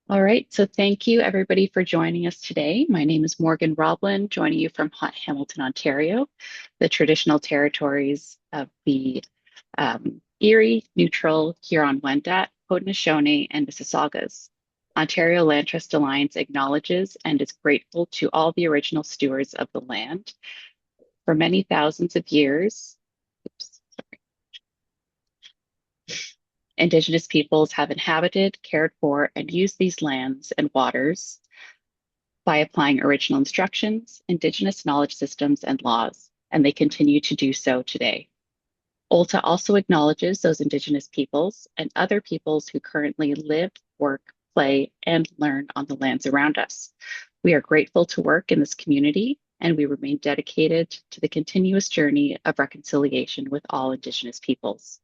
All right, so thank you everybody for joining us today. My name is Morgan Roblin, joining you from Hamilton, Ontario, the traditional territories of the Erie, Neutral, Huron-Wendat, Haudenosaunee, and Mississaugas. Ontario Land Trust Alliance acknowledges and is grateful to all the original stewards of the land for many thousands of years. Oops, Indigenous peoples have inhabited, cared for, and used these lands and waters by applying original instructions, Indigenous knowledge systems, and laws, and they continue to do so today. ULTA also acknowledges those Indigenous peoples and other peoples who currently live, work, play, and learn on the lands around us. We are grateful to work in this community, and we remain dedicated to the continuous journey of reconciliation with all Indigenous peoples.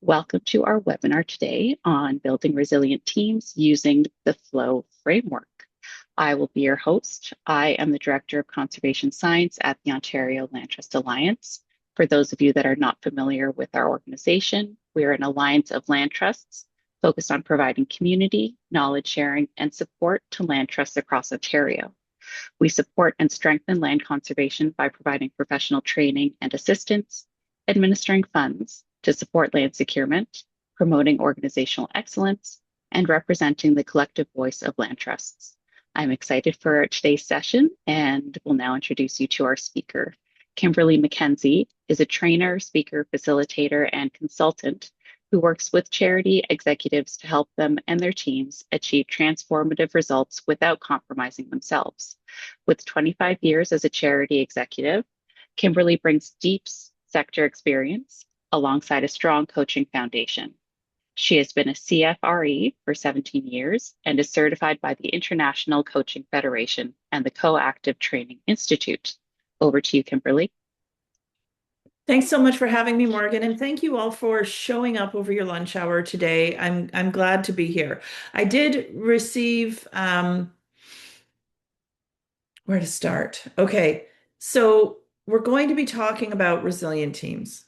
Welcome to our webinar today on building resilient teams using the FLOW framework. I will be your host. I am the Director of Conservation Science at the Ontario Land Trust Alliance. For those of you that are not familiar with our organization, we are an alliance of land trusts focused on providing community, knowledge sharing, and support to land trusts across Ontario. We support and strengthen land conservation by providing professional training and assistance, administering funds to support land securement, promoting organizational excellence, and representing the collective voice of land trusts. I'm excited for today's session and will now introduce you to our speaker. Kimberly McKenzie is a trainer, speaker, facilitator, and consultant who works with charity executives to help them and their teams achieve transformative results without compromising themselves. With 25 years as a charity executive, Kimberly brings deep sector experience alongside a strong coaching foundation. She has been a CFRE for 17 years and is certified by the International Coaching Federation and the Coactive Training Institute. Over to you, Kimberly. Thanks so much for having me, Morgan, and thank you all for showing up over your lunch hour today. I'm glad to be here. I did receive where to start. Okay, so we're going to be talking about resilient teams.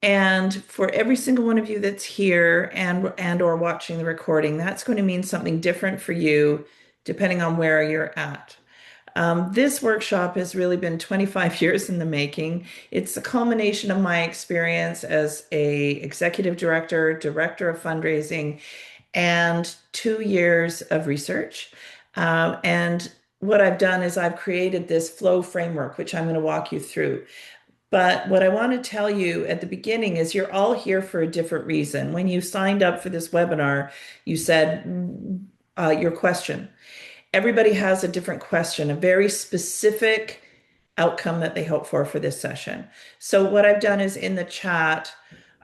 And for every single one of you that's here and or watching the recording, that's going to mean something different for you depending on where you're at. This workshop has really been 25 years in the making. It's a culmination of my experience as a executive director, director of fundraising, and 2 years of research. And what I've done is I've created this flow framework, which I'm going to walk you through. But what I want to tell you at the beginning is you're all here for a different reason. When you signed up for this webinar, you said your question. Everybody has a different question, a very specific outcome that they hope for this session. So what I've done is in the chat,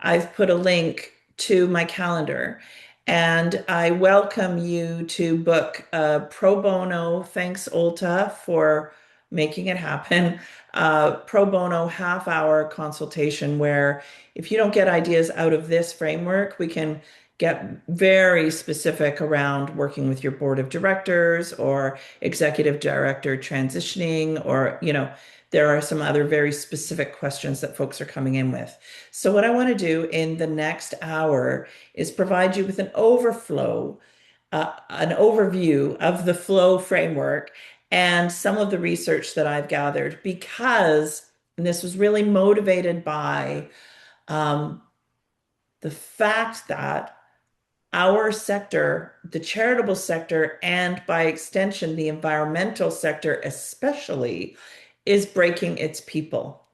I've put a link to my calendar and I welcome you to book a pro bono, thanks Ulta for making it happen, pro bono half-hour consultation where if you don't get ideas out of this framework, we can get very specific around working with your board of directors or executive director transitioning, or, there are some other very specific questions that folks are coming in with. So what I want to do in the next hour is provide you with an overview of the flow framework and some of the research that I've gathered because, and this was really motivated by um, the fact that our sector, the charitable sector, and by extension, the environmental sector especially, is breaking its people.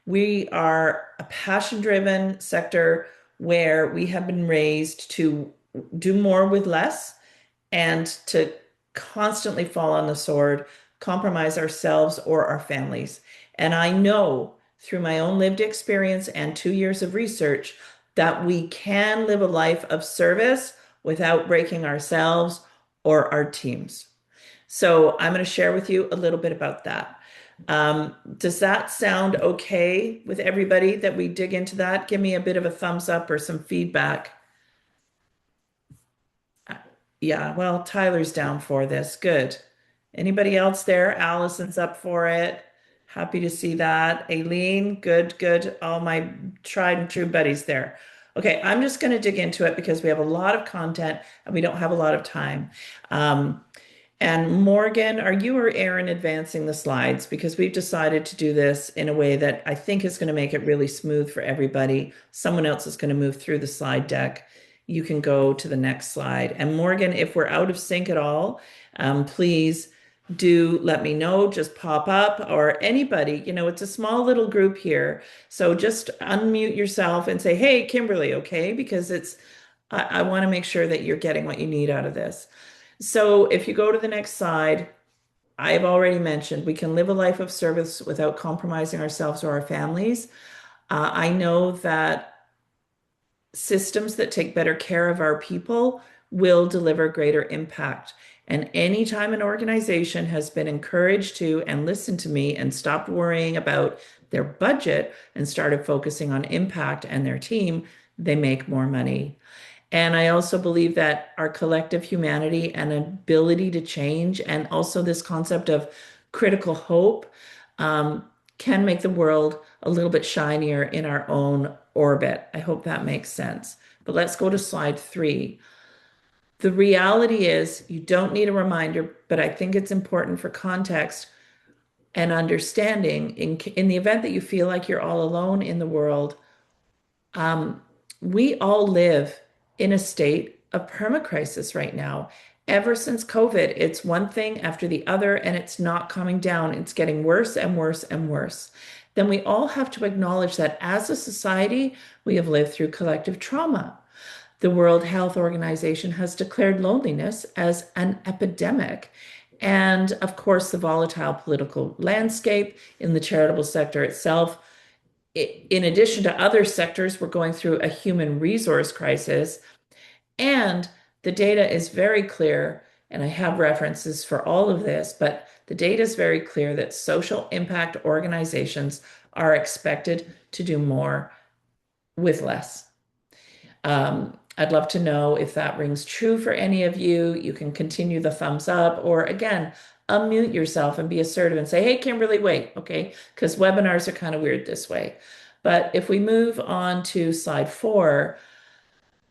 We are a passion-driven sector where we have been raised to do more with less and to constantly fall on the sword, compromise ourselves or our families. And I know through my own lived experience and 2 years of research that we can live a life of service without breaking ourselves or our teams. So I'm going to share with you a little bit about that. Does that sound okay with everybody that we dig into that? Give me a bit of a thumbs up or some feedback. Yeah, well, Tyler's down for this. Good. Anybody else there? Allison's up for it. Happy to see that. Aileen, good, good. All my tried and true buddies there. Okay, I'm just going to dig into it because we have a lot of content and we don't have a lot of time. Um, and Morgan, are you or Aaron advancing the slides? Because we've decided to do this in a way that I think is going to make it really smooth for everybody. Someone else is going to move through the slide deck. You can go to the next slide. And Morgan, if we're out of sync at all, please do let me know. Just pop up or anybody, it's a small little group here. So just unmute yourself and say, hey, Kimberly, okay? Because I want to make sure that you're getting what you need out of this. So if you go to the next slide, I've already mentioned we can live a life of service without compromising ourselves or our families. I know that systems that take better care of our people will deliver greater impact. And anytime an organization has been encouraged to and listened to me and stopped worrying about their budget and started focusing on impact and their team, they make more money. And I also believe that our collective humanity and ability to change, and also this concept of critical hope, can make the world a little bit shinier in our own orbit. I hope that makes sense. But let's go to slide 3. The reality is, you don't need a reminder, but I think it's important for context and understanding in the event that you feel like you're all alone in the world. We all live in a state of permacrisis right now. Ever since COVID, it's one thing after the other, and it's not coming down. It's getting worse and worse and worse. Then we all have to acknowledge that as a society, we have lived through collective trauma. The World Health Organization has declared loneliness as an epidemic. And of course, the volatile political landscape in the charitable sector itself, in addition to other sectors, we're going through a human resource crisis. And the data is very clear, and I have references for all of this, but the data is very clear that social impact organizations are expected to do more with less. I'd love to know if that rings true for any of you. You can continue the thumbs up, or again, unmute yourself and be assertive and say, hey, Kimberly, wait, okay? Because webinars are kind of weird this way. But if we move on to slide 4,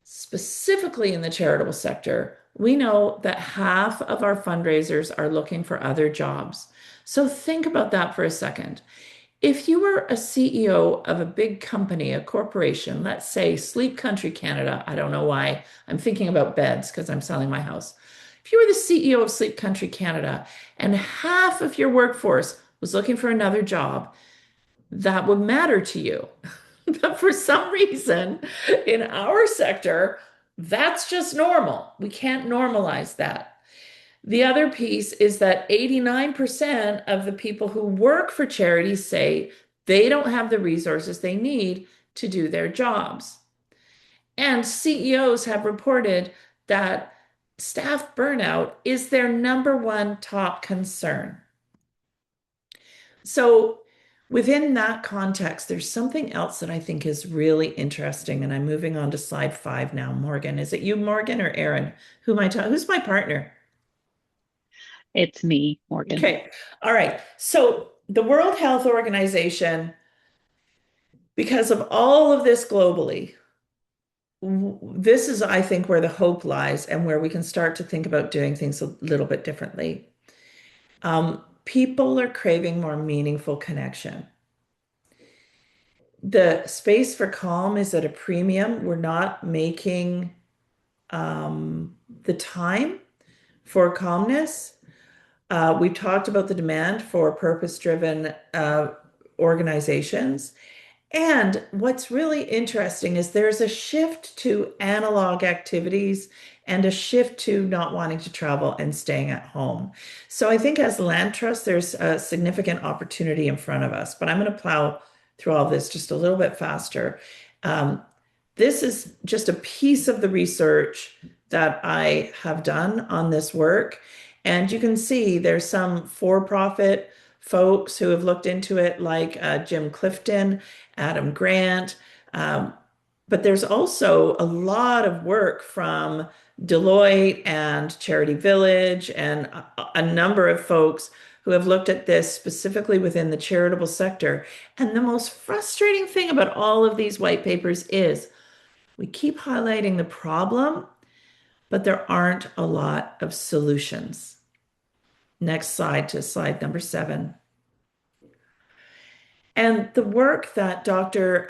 specifically in the charitable sector, we know that half of our fundraisers are looking for other jobs. So think about that for a second. If you were a CEO of a big company, a corporation, let's say Sleep Country Canada, I don't know why I'm thinking about beds because I'm selling my house. If you were the CEO of Sleep Country Canada and half of your workforce was looking for another job, that would matter to you. But for some reason, in our sector, that's just normal. We can't normalize that. The other piece is that 89% of the people who work for charities say they don't have the resources they need to do their jobs. And CEOs have reported that staff burnout is their number one top concern. So, within that context, there's something else that I think is really interesting. And I'm moving on to slide 5 now. Morgan, is it you, Morgan, or Aaron? Who's my partner? It's me, Morgan. Okay. All right. So the World Health Organization, because of all of this globally, this is, I think, where the hope lies and where we can start to think about doing things a little bit differently. People are craving more meaningful connection. The space for calm is at a premium. We're not making the time for calmness. We've talked about the demand for purpose-driven organizations. And what's really interesting is there's a shift to analog activities and a shift to not wanting to travel and staying at home. So I think as Land Trust, there's a significant opportunity in front of us, but I'm going to plow through all this just a little bit faster. This is just a piece of the research that I have done on this work. And you can see there's some for-profit folks who have looked into it, like Jim Clifton, Adam Grant. But there's also a lot of work from Deloitte and Charity Village and a number of folks who have looked at this specifically within the charitable sector. And the most frustrating thing about all of these white papers is We keep highlighting the problem, but there aren't a lot of solutions. Next slide to slide number 7. And the work that Dr.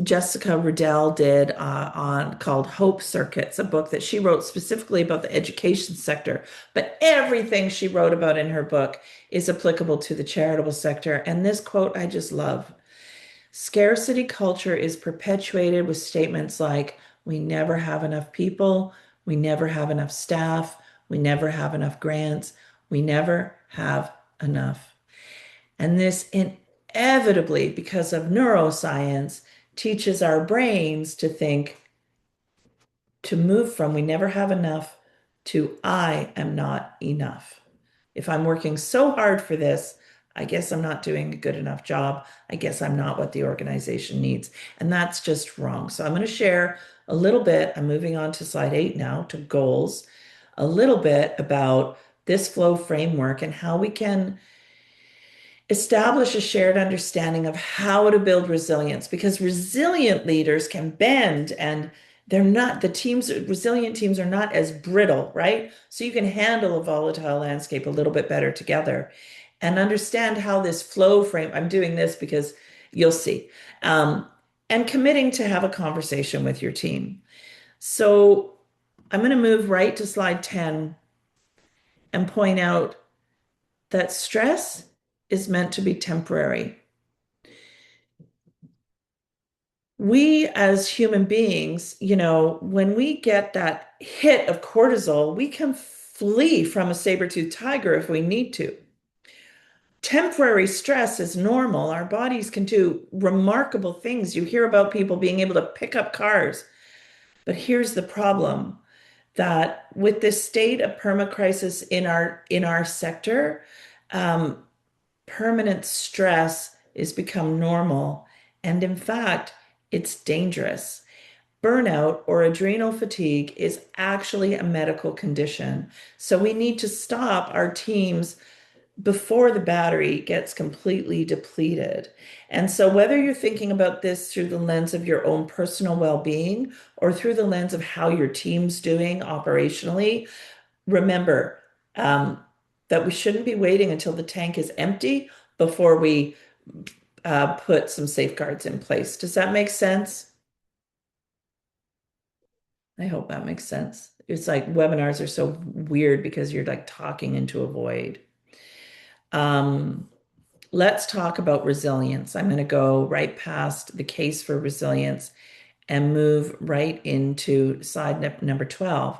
Jessica Riddell did on called Hope Circuits, a book that she wrote specifically about the education sector, but everything she wrote about in her book is applicable to the charitable sector. And this quote I just love. Scarcity culture is perpetuated with statements like, we never have enough people, we never have enough staff, we never have enough grants, we never have enough. And this inevitably, because of neuroscience, teaches our brains to think, to move from we never have enough to I am not enough. If I'm working so hard for this, I guess I'm not doing a good enough job. I guess I'm not what the organization needs. And that's just wrong. So I'm going to share a little bit. I'm moving on to slide 8 now to goals, a little bit about this flow framework and how we can establish a shared understanding of how to build resilience because resilient leaders can bend and they're not the teams resilient teams are not as brittle, right? So you can handle a volatile landscape a little bit better together and understand how this flow frame, I'm doing this because you'll see, and committing to have a conversation with your team. So I'm going to move right to slide 10 and point out that stress is meant to be temporary. We as human beings, when we get that hit of cortisol, we can flee from a saber-toothed tiger if we need to. Temporary stress is normal. Our bodies can do remarkable things. You hear about people being able to pick up cars. But here's the problem that with this state of permacrisis in our sector, permanent stress is become normal. And in fact, it's dangerous. Burnout or adrenal fatigue is actually a medical condition. So we need to stop our teams before the battery gets completely depleted. And so whether you're thinking about this through the lens of your own personal well-being or through the lens of how your team's doing operationally, remember that we shouldn't be waiting until the tank is empty before we put some safeguards in place. Does that make sense? I hope that makes sense. It's like webinars are so weird because you're like talking into a void. Let's talk about resilience. I'm going to go right past the case for resilience and move right into slide number 12.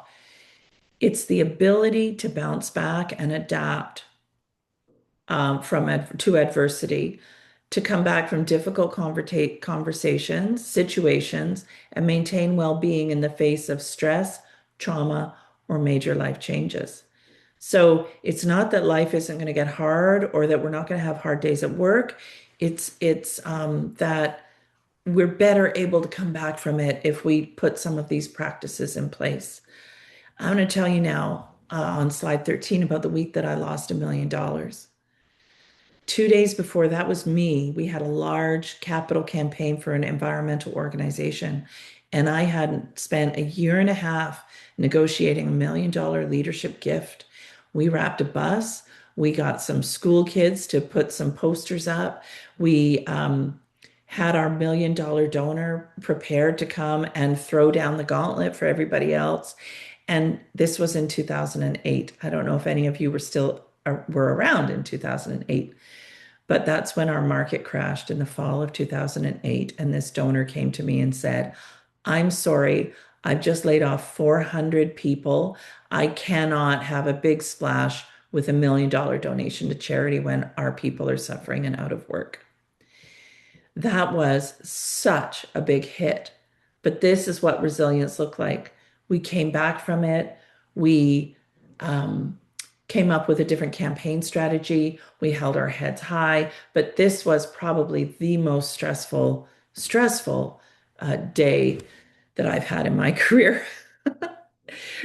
It's the ability to bounce back and adapt to adversity, to come back from difficult conversations, situations, and maintain well-being in the face of stress, trauma, or major life changes. So it's not that life isn't going to get hard or that we're not going to have hard days at work. It's that we're better able to come back from it if we put some of these practices in place. I'm going to tell you now on slide 13 about the week that I lost $1 million. 2 days before that was me, we had a large capital campaign for an environmental organization. And I hadn't spent a year and a half negotiating $1 million leadership gift. We wrapped a bus. We got some school kids to put some posters up. We had our $1 million donor prepared to come and throw down the gauntlet for everybody else. And this was in 2008. I don't know if any of you were around in 2008. But that's when our market crashed in the fall of 2008. And this donor came to me and said, I'm sorry, I've just laid off 400 people. I cannot have a big splash with $1 million donation to charity when our people are suffering and out of work. That was such a big hit. But this is what resilience looked like. We came back from it. We came up with a different campaign strategy. We held our heads high, but this was probably the most stressful day that I've had in my career.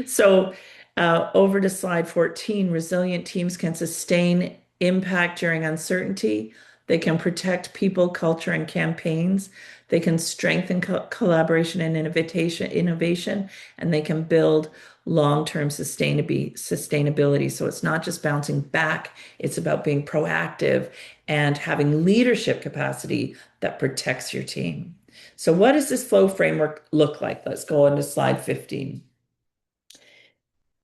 So over to slide 14, resilient teams can sustain impact during uncertainty. They can protect people, culture, and campaigns. They can strengthen collaboration and innovation, and they can build long-term sustainability. So it's not just bouncing back, it's about being proactive and having leadership capacity that protects your team. So what does this flow framework look like? Let's go on to slide 15.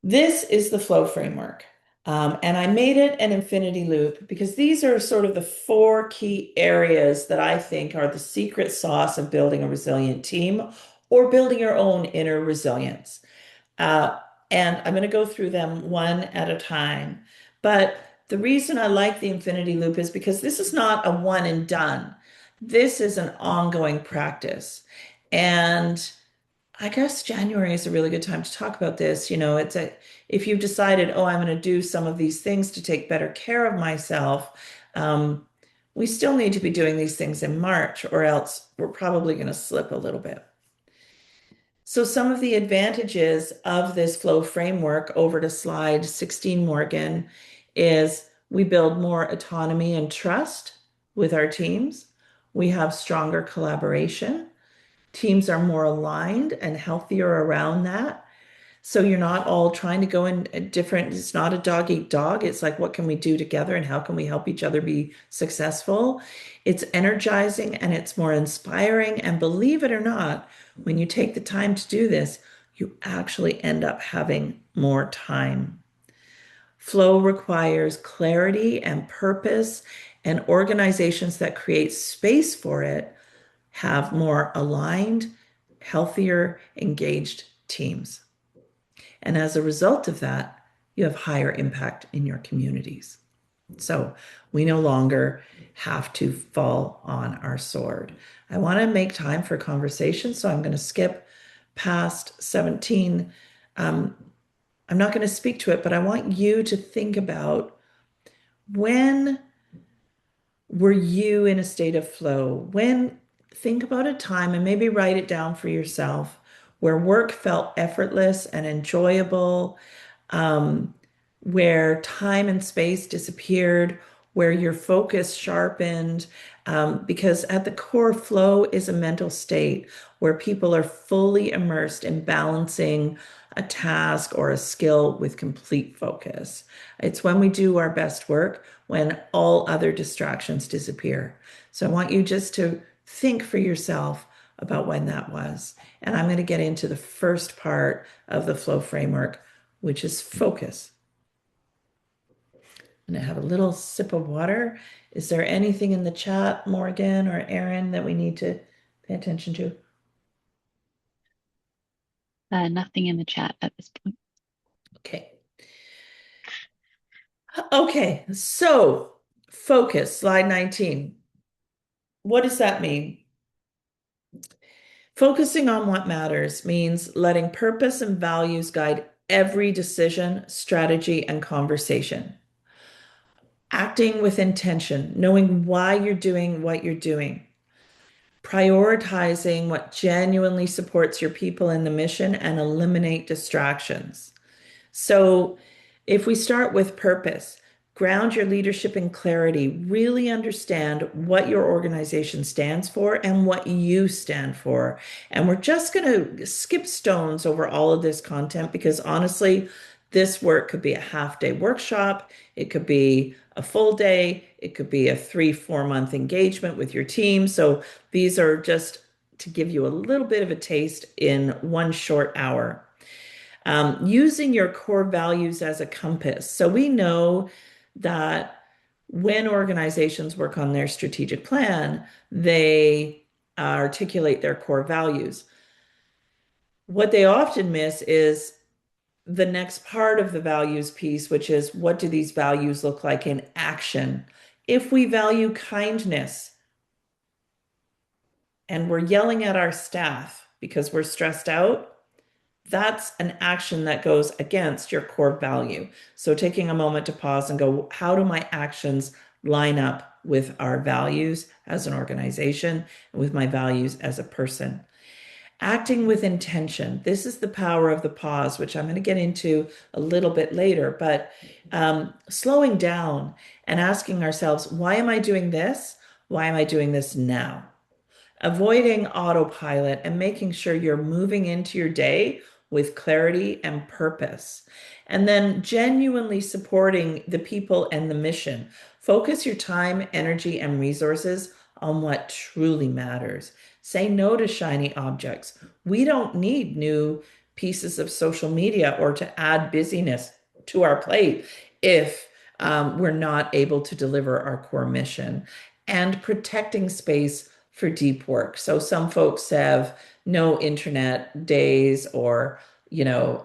This is the flow framework. And I made it an infinity loop because these are sort of the four key areas that I think are the secret sauce of building a resilient team or building your own inner resilience. Uh, and I'm going to go through them one at a time. But the reason I like the infinity loop is because this is not a one and done. This is an ongoing practice. And I guess January is a really good time to talk about this. If you've decided, oh, I'm going to do some of these things to take better care of myself, um, we still need to be doing these things in March, or else we're probably going to slip a little bit. So some of the advantages of this flow framework, over to slide 16, Morgan, is we build more autonomy and trust with our teams. We have stronger collaboration. Teams are more aligned and healthier around that. So you're not all trying to go in a different, it's not a dog eat dog. It's like, what can we do together and how can we help each other be successful? It's energizing and it's more inspiring. And believe it or not, when you take the time to do this, you actually end up having more time. Flow requires clarity and purpose, and organizations that create space for it have more aligned, healthier, engaged teams. And as a result of that, you have higher impact in your communities. So we no longer have to fall on our sword. I want to make time for conversation, so I'm going to skip past 17. I'm not going to speak to it, but I want you to think about, when were you in a state of flow? Think about a time and maybe write it down for yourself where work felt effortless and enjoyable, um, where time and space disappeared, where your focus sharpened. Because at the core, flow is a mental state where people are fully immersed in balancing a task or a skill with complete focus. It's when we do our best work, when all other distractions disappear. So I want you just to think for yourself about when that was. And I'm going to get into the first part of the flow framework, which is focus. I'm going to have a little sip of water. Is there anything in the chat, Morgan or Erin, that we need to pay attention to? Nothing in the chat at this point. Okay. Okay, so focus, slide 19. What does that mean? Focusing on what matters means letting purpose and values guide every decision, strategy, and conversation. Acting with intention, knowing why you're doing what you're doing. Prioritizing what genuinely supports your people and the mission, and eliminate distractions. So if we start with purpose, ground your leadership in clarity, really understand what your organization stands for and what you stand for. And we're just going to skip stones over all of this content because honestly, this work could be a half-day workshop. It could be a full day. It could be a 3-4 month engagement with your team. So these are just to give you a little bit of a taste in one short hour. Using your core values as a compass. So we know that when organizations work on their strategic plan, they articulate their core values. What they often miss is the next part of the values piece, which is, what do these values look like in action? If we value kindness and we're yelling at our staff because we're stressed out, that's an action that goes against your core value. So taking a moment to pause and go, how do my actions line up with our values as an organization and with my values as a person? Acting with intention. This is the power of the pause, which I'm going to get into a little bit later, but slowing down and asking ourselves, why am I doing this? Why am I doing this now? Avoiding autopilot and making sure you're moving into your day with clarity and purpose. And then genuinely supporting the people and the mission. Focus your time, energy, and resources on what truly matters. Say no to shiny objects. We don't need new pieces of social media or to add busyness to our plate if we're not able to deliver our core mission. And protecting space for deep work. So some folks have no internet days or, you know,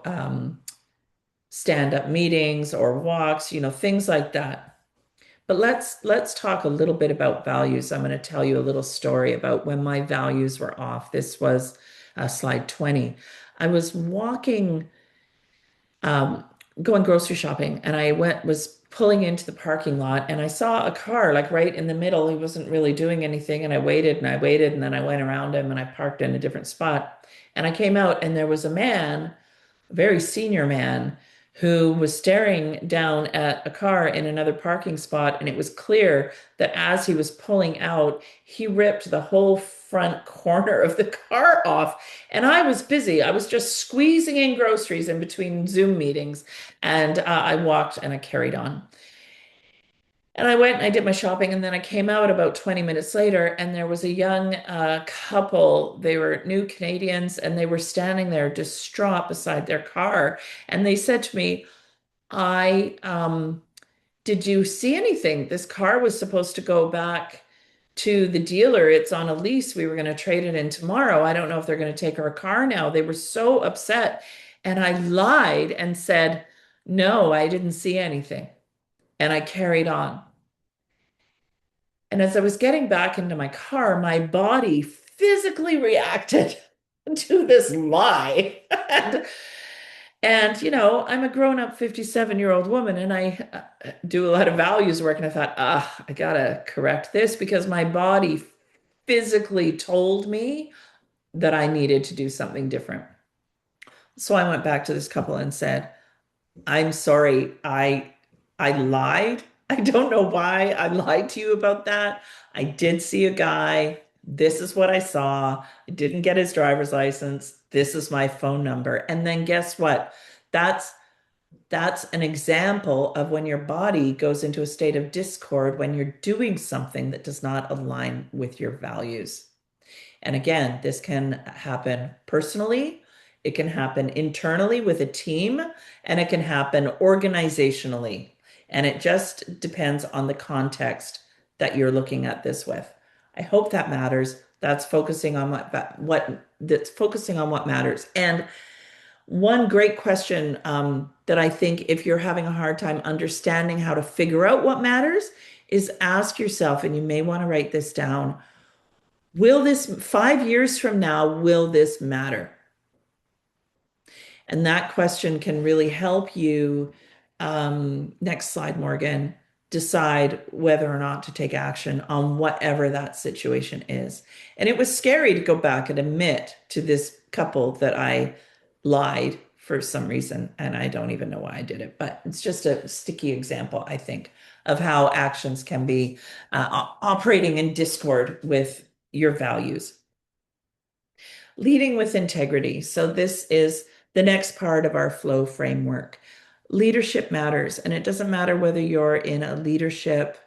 stand-up meetings or walks, things like that. But let's talk a little bit about values. I'm going to tell you a little story about when my values were off. This was slide 20. I was walking um, going grocery shopping, and was pulling into the parking lot, and I saw a car like right in the middle. He wasn't really doing anything, and I waited and I waited, and then I went around him and I parked in a different spot. And I came out, and there was a man, a very senior man, who was staring down at a car in another parking spot. And it was clear that as he was pulling out, he ripped the whole front corner of the car off. And I was busy. I was just squeezing in groceries in between Zoom meetings. And I walked and I carried on. And I went and I did my shopping, and then I came out about 20 minutes later, and there was a young couple. They were new Canadians, and they were standing there distraught beside their car. And they said to me, I did you see anything? This car was supposed to go back to the dealer. It's on a lease. We were going to trade it in tomorrow. I don't know if they're going to take our car now. They were so upset. And I lied and said, no, I didn't see anything. And I carried on. And as I was getting back into my car, my body physically reacted to this lie. And I'm a grown-up 57-year-old woman, and I do a lot of values work. And I thought, I gotta correct this because my body physically told me that I needed to do something different. So I went back to this couple and said, I'm sorry, I lied. I don't know why I lied to you about that. I did see a guy. This is what I saw. I didn't get his driver's license. This is my phone number. And then guess what? That's an example of when your body goes into a state of discord when you're doing something that does not align with your values. And again, this can happen personally, it can happen internally with a team, and it can happen organizationally. And it just depends on the context that you're looking at this with. I hope that matters. That's focusing on what matters. And one great question that I think if you're having a hard time understanding how to figure out what matters is ask yourself, and you may want to write this down, will this 5 years from now, will this matter? And that question can really help you, next slide, Morgan, decide whether or not to take action on whatever that situation is. And it was scary to go back and admit to this couple that I lied for some reason, and I don't even know why I did it, but it's just a sticky example, I think, of how actions can be operating in discord with your values. Leading with integrity. So this is the next part of our flow framework. Leadership matters, and it doesn't matter whether you're in a leadership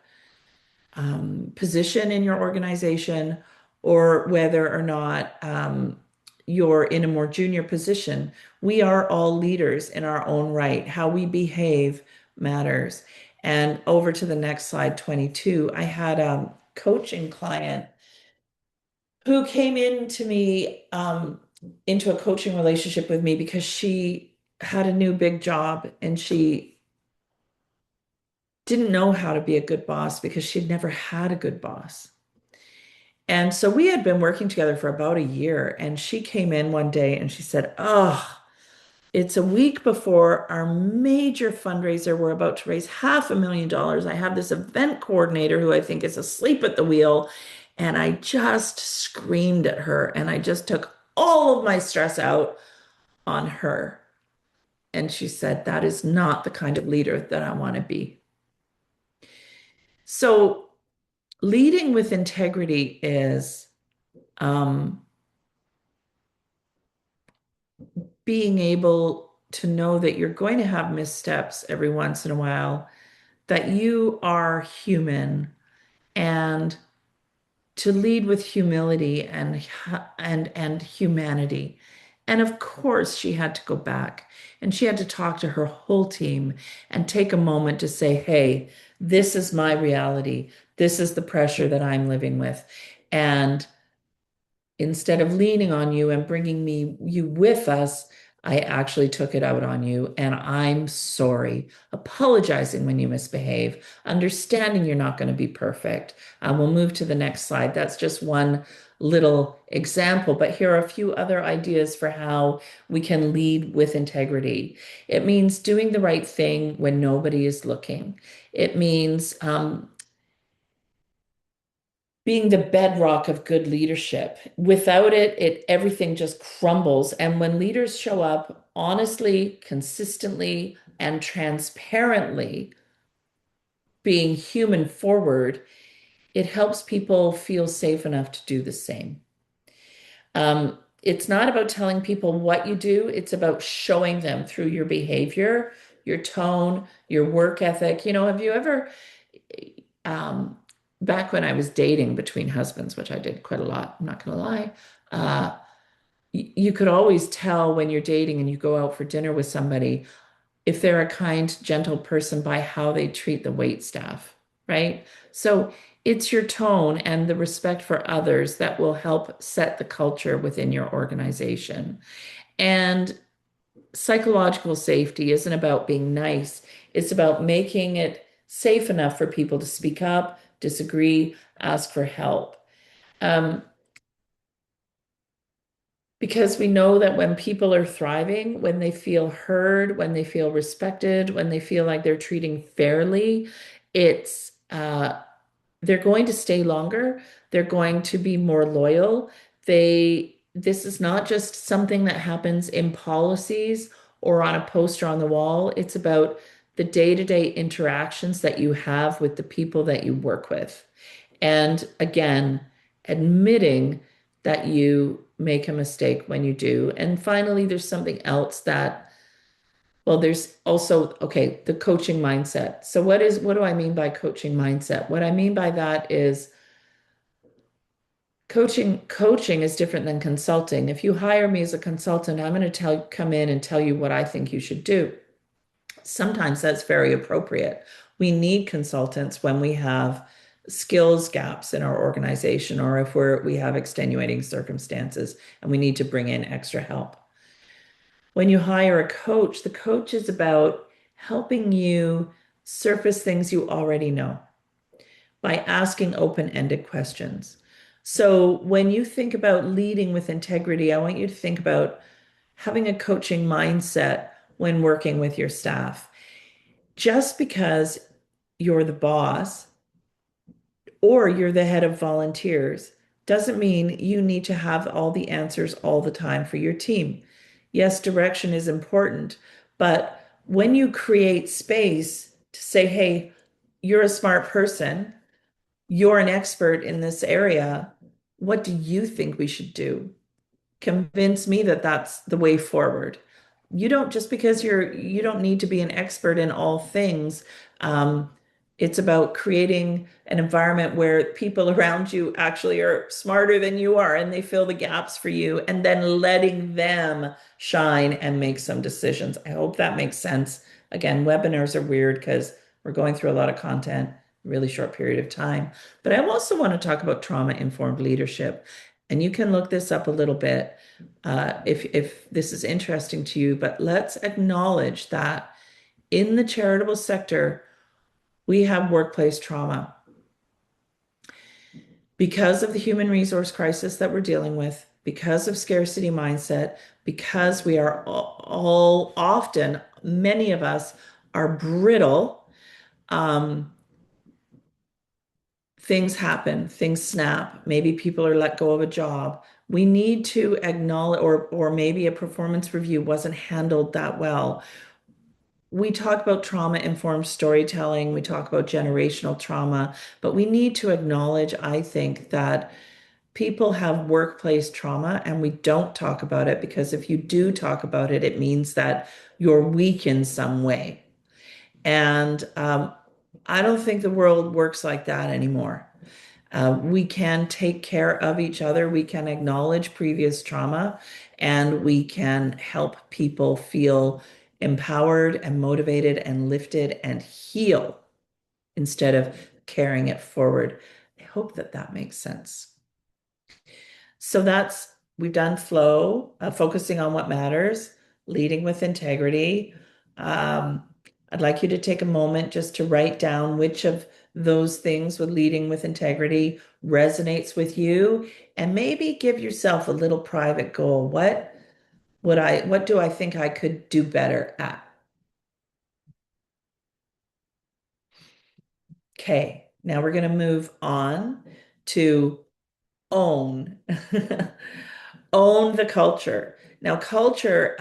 position in your organization or whether or not you're in a more junior position. We are all leaders in our own right. How we behave matters. And over to the next slide, 22, I had a coaching client who came into me into a coaching relationship with me because she had a new big job and she didn't know how to be a good boss because she'd never had a good boss. And so we had been working together for about a year, and she came in one day and she said, "Oh, it's a week before our major fundraiser. We're about to raise $500,000. I have this event coordinator who I think is asleep at the wheel." And I just screamed at her and I just took all of my stress out on her. And she said, that is not the kind of leader that I want to be. So, leading with integrity is um, being able to know that you're going to have missteps every once in a while, that you are human, and to lead with humility and humanity. And of course, she had to go back and she had to talk to her whole team and take a moment to say, hey, this is my reality. This is the pressure that I'm living with. And instead of leaning on you and bringing you with us, I actually took it out on you, and I'm sorry. Apologizing when you misbehave, understanding you're not going to be perfect. We'll move to the next slide. That's just one little example, but here are a few other ideas for how we can lead with integrity. It means doing the right thing when nobody is looking. It means being the bedrock of good leadership. Without it, everything just crumbles. And when leaders show up honestly, consistently, and transparently, being human forward, it helps people feel safe enough to do the same. It's not about telling people what you do, it's about showing them through your behavior, your tone, your work ethic. Have you ever um, back when I was dating between husbands, which I did quite a lot, I'm not going to lie, uh, you could always tell when you're dating and you go out for dinner with somebody if they're a kind, gentle person by how they treat the wait staff, right? So it's your tone and the respect for others that will help set the culture within your organization. And psychological safety isn't about being nice, it's about making it safe enough for people to speak up, disagree, ask for help. Um, because we know that when people are thriving, when they feel heard, when they feel respected, when they feel like they're treating fairly, it's they're going to stay longer. They're going to be more loyal. This is not just something that happens in policies or on a poster on the wall. It's about the day-to-day interactions that you have with the people that you work with. And again, admitting that you make a mistake when you do. And finally, there's something else that, well, there's also, okay, the coaching mindset. So what do I mean by coaching mindset? What I mean by that is coaching is different than consulting. If you hire me as a consultant, I'm going to come in and tell you what I think you should do. Sometimes that's very appropriate. We need consultants when we have skills gaps in our organization or if we have extenuating circumstances and we need to bring in extra help. When you hire a coach, the coach is about helping you surface things you already know by asking open-ended questions. So when you think about leading with integrity, I want you to think about having a coaching mindset when working with your staff. Just because you're the boss or you're the head of volunteers doesn't mean you need to have all the answers all the time for your team. Yes, direction is important, but when you create space to say, hey, you're a smart person, you're an expert in this area, what do you think we should do? Convince me that that's the way forward. You don't just because you don't need to be an expert in all things. Um, it's about creating an environment where people around you actually are smarter than you are and they fill the gaps for you and then letting them shine and make some decisions. I hope that makes sense. Again, webinars are weird because we're going through a lot of content, really short period of time. But I also want to talk about trauma-informed leadership. And you can look this up a little bit if this is interesting to you, but let's acknowledge that in the charitable sector, we have workplace trauma. Because of the human resource crisis that we're dealing with, because of scarcity mindset, because we are all often, many of us are brittle, things happen, things snap. Maybe people are let go of a job. We need to acknowledge, or maybe a performance review wasn't handled that well. We talk about trauma-informed storytelling, we talk about generational trauma, but we need to acknowledge, I think, that people have workplace trauma and we don't talk about it because if you do talk about it, it means that you're weak in some way. And I don't think the world works like that anymore. We can take care of each other, we can acknowledge previous trauma, and we can help people feel empowered and motivated and lifted and heal instead of carrying it forward. I hope that that makes sense. So we've done flow, focusing on what matters, leading with integrity. Um, I'd like you to take a moment just to write down which of those things with leading with integrity resonates with you, and maybe give yourself a little private goal. What do I think I could do better at? Okay, now we're going to move on to own. Own the culture. Now, culture,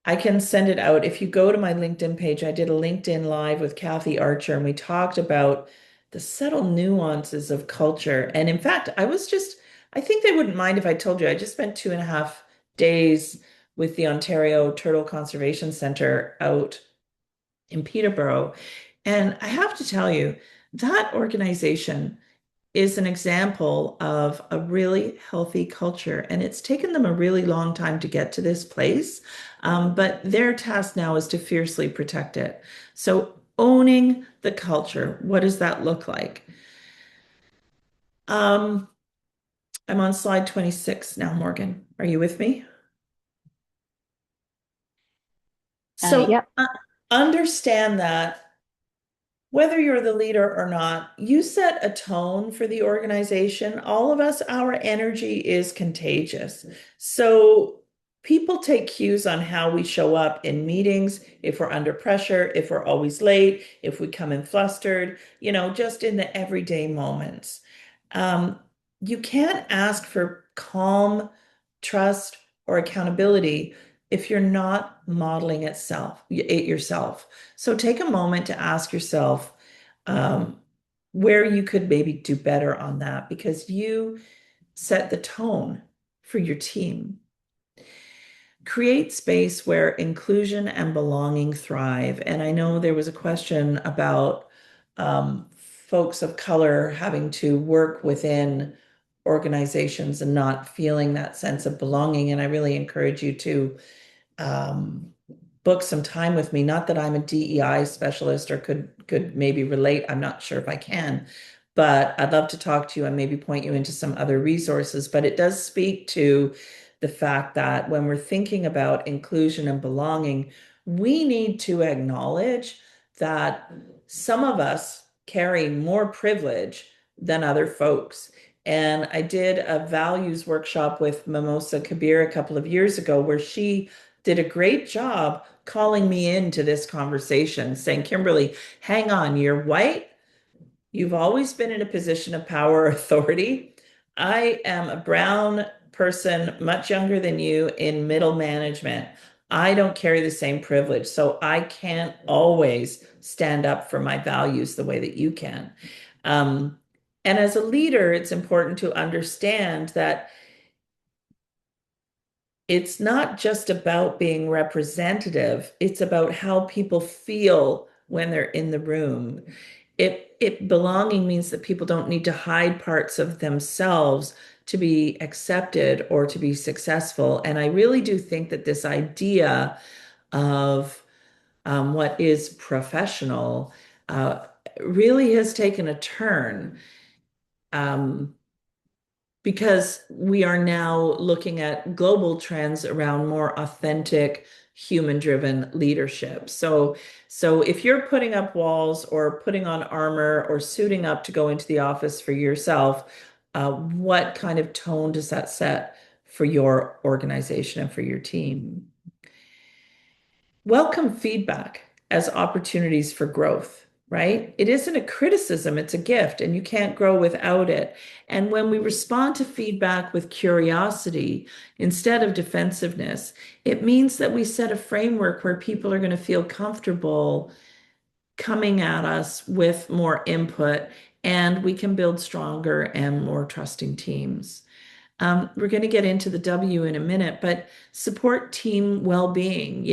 I can send it out. If you go to my LinkedIn page, I did a LinkedIn Live with Kathy Archer, and we talked about the subtle nuances of culture. And in fact, I think they wouldn't mind if I told you, I just spent 2.5 days with the Ontario Turtle Conservation Center out in Peterborough. And I have to tell you, that organization is an example of a really healthy culture. And it's taken them a really long time to get to this place. But their task now is to fiercely protect it. So, owning the culture, what does that look like? Um, I'm on slide 26 now, Morgan. Are you with me? So, Yep. understand that whether you're the leader or not, you set a tone for the organization. All of us, our energy is contagious. So people take cues on how we show up in meetings, if we're under pressure, if we're always late, if we come in flustered, just in the everyday moments. Um, you can't ask for calm, trust, or accountability if you're not modeling it yourself. So take a moment to ask yourself um, where you could maybe do better on that because you set the tone for your team. Create space where inclusion and belonging thrive. And I know there was a question about folks of color having to work within organizations and not feeling that sense of belonging. And I really encourage you to um, book some time with me. Not that I'm a DEI specialist or could maybe relate. I'm not sure if I can, but I'd love to talk to you and maybe point you into some other resources. But it does speak to the fact that when we're thinking about inclusion and belonging, we need to acknowledge that some of us carry more privilege than other folks. And I did a values workshop with Mimosa Kabir a couple of years ago where she did a great job calling me into this conversation, saying, Kimberly, hang on, you're white. You've always been in a position of power or authority. I am a brown person, much younger than you in middle management. I don't carry the same privilege, so I can't always stand up for my values the way that you can. Um, and as a leader, it's important to understand that it's not just about being representative, it's about how people feel when they're in the room. It belonging means that people don't need to hide parts of themselves to be accepted or to be successful. And I really do think that this idea of what is professional really has taken a turn. Um, because we are now looking at global trends around more authentic, human-driven leadership. So if you're putting up walls or putting on armor or suiting up to go into the office for yourself, what kind of tone does that set for your organization and for your team? Welcome feedback as opportunities for growth. right? It isn't a criticism, it's a gift, and you can't grow without it. And when we respond to feedback with curiosity instead of defensiveness, it means that we set a framework where people are going to feel comfortable coming at us with more input, and we can build stronger and more trusting teams. We're going to get into the W in a minute, but support team well-being,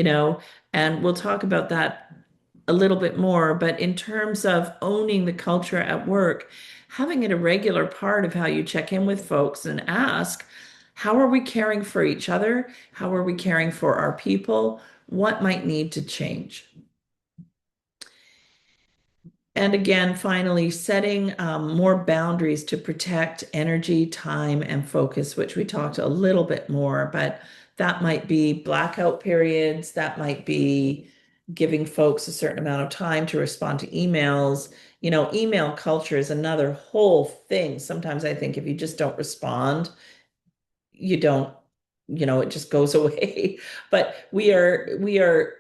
and we'll talk about that a little bit more. But in terms of owning the culture at work, having it a regular part of how you check in with folks and ask, how are we caring for each other? How are we caring for our people? What might need to change? And again, finally, setting more boundaries to protect energy, time, and focus, which we talked a little bit more, but that might be blackout periods, that might be giving folks a certain amount of time to respond to emails. Email culture is another whole thing. Sometimes I think if you just don't respond, you don't, it just goes away. But we are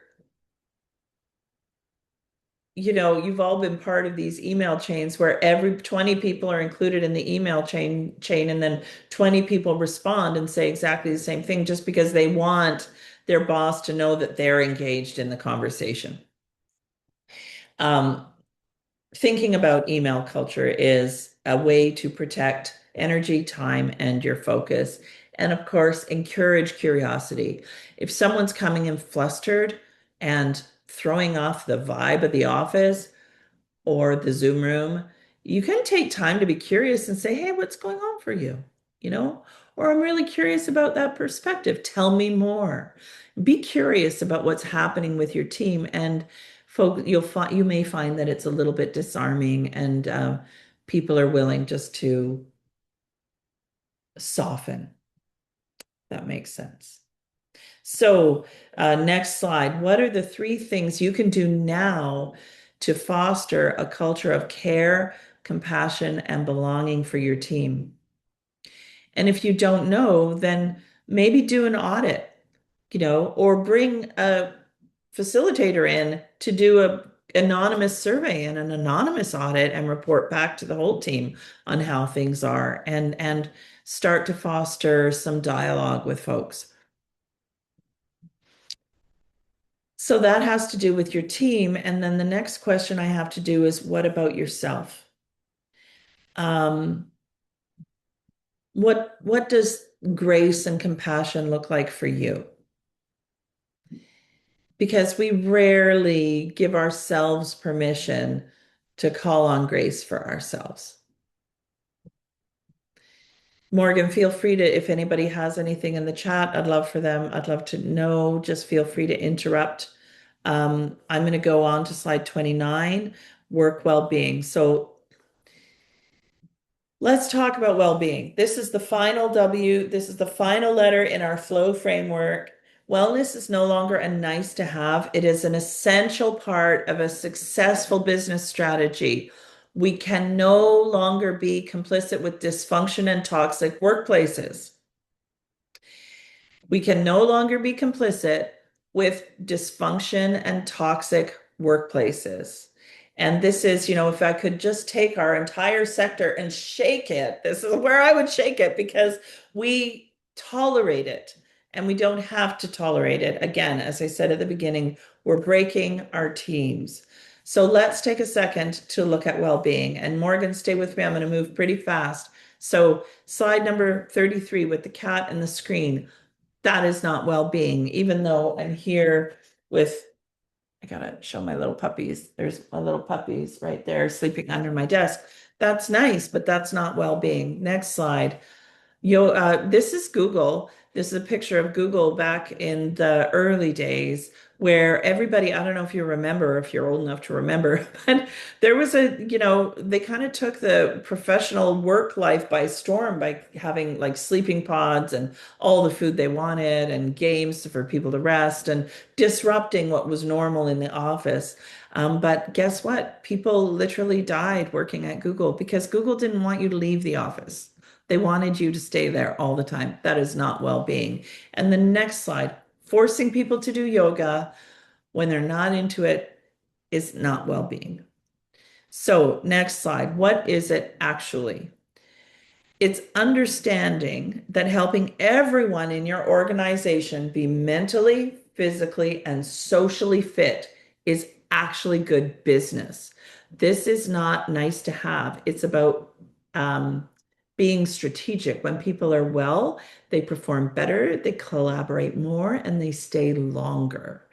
you've all been part of these email chains where every 20 people are included in the email chain, and then 20 people respond and say exactly the same thing just because they want their boss to know that they're engaged in the conversation. Um, Thinking about email culture is a way to protect energy, time, and your focus. And of course, encourage curiosity. If someone's coming in flustered and throwing off the vibe of the office, or the Zoom room, you can take time to be curious and say, hey, what's going on for you? You know, or I'm really curious about that perspective. Tell me more. Be curious about what's happening with your team, and you may find that it's a little bit disarming, and people are willing just to soften. That makes sense. So, next slide. What are the three things you can do now to foster a culture of care, compassion, and belonging for your team? And if you don't know, then maybe do an audit, or bring a facilitator in to do a anonymous survey and an anonymous audit and report back to the whole team on how things are, and start to foster some dialogue with folks. So that has to do with your team. And then the next question I have to do is, what about yourself? Um, what does grace and compassion look like for you? Because we rarely give ourselves permission to call on grace for ourselves. Morgan, feel free to, if anybody has anything in the chat, I'd love to know. Just feel free to interrupt. I'm going to go on to slide 29, work well-being. So let's talk about well-being. This is the final W. This is the final letter in our flow framework. Wellness is no longer a nice to have. It is an essential part of a successful business strategy. We can no longer be complicit with dysfunction and toxic workplaces. We can no longer be complicit with dysfunction and toxic workplaces. And this is, if I could just take our entire sector and shake it, this is where I would shake it, because we tolerate it and we don't have to tolerate it. Again, as I said at the beginning, we're breaking our teams. So let's take a second to look at well-being. And Morgan, stay with me. I'm going to move pretty fast. So slide number 33 with the cat and the screen. That is not well-being, even though I'm here with, I gotta show my little puppies. There's my little puppies right there sleeping under my desk. That's nice, but that's not well-being. Next slide. This is Google. This is a picture of Google back in the early days where everybody, I don't know if you remember, if you're old enough to remember, but there was they kind of took the professional work life by storm by having like sleeping pods and all the food they wanted and games for people to rest and disrupting what was normal in the office. But guess what? People literally died working at Google because Google didn't want you to leave the office. They wanted you to stay there all the time. That is not well-being. And the next slide, forcing people to do yoga when they're not into it is not well-being. So, next slide. What is it actually? It's understanding that helping everyone in your organization be mentally, physically, and socially fit is actually good business. This is not nice to have. It's about being strategic. When people are well, they perform better, they collaborate more, and they stay longer.